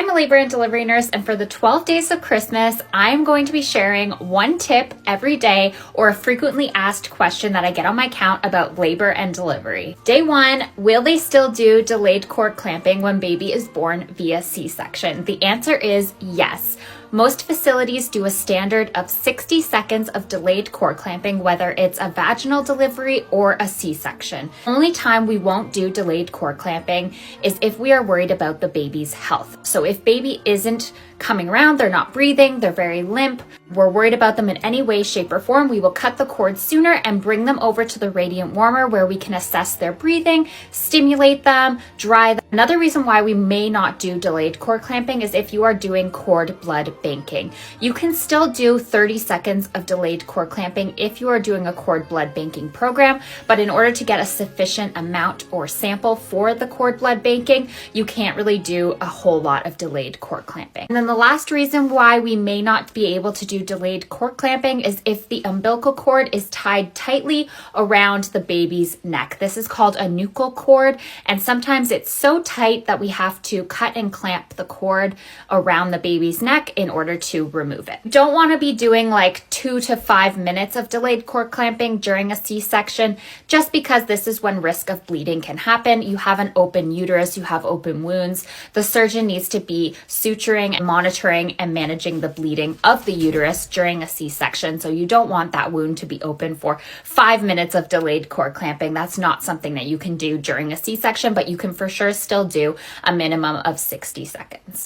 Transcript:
I'm a labor and delivery nurse, and for the 12 days of Christmas, I'm going to be sharing one tip every day or a frequently asked question that I get on my account about labor and delivery. Day 1, will they still do delayed cord clamping when baby is born via C-section? The answer is yes. Most facilities do a standard of 60 seconds of delayed cord clamping, whether it's a vaginal delivery or a C-section. Only time we won't do delayed cord clamping is if we are worried about the baby's health. So if baby isn't coming around, they're not breathing, they're very limp, we're worried about them in any way, shape, or form, we will cut the cord sooner and bring them over to the radiant warmer where we can assess their breathing, stimulate them, dry them. Another reason why we may not do delayed cord clamping is if you are doing cord blood banking. You can still do 30 seconds of delayed cord clamping if you are doing a cord blood banking program, but in order to get a sufficient amount or sample for the cord blood banking, you can't really do a whole lot of delayed cord clamping. And then the last reason why we may not be able to do delayed cord clamping is if the umbilical cord is tied tightly around the baby's neck. This is called a nuchal cord, and sometimes it's so tight that we have to cut and clamp the cord around the baby's neck in order to remove it. Don't want to be doing like 2 to 5 minutes of delayed cord clamping during a C-section, just because this is when risk of bleeding can happen. You have an open uterus, you have open wounds. The surgeon needs to be suturing and monitoring and managing the bleeding of the uterus during a C-section. So you don't want that wound to be open for 5 minutes of delayed cord clamping. That's not something that you can do during a C-section, but you can for sure still do a minimum of 60 seconds.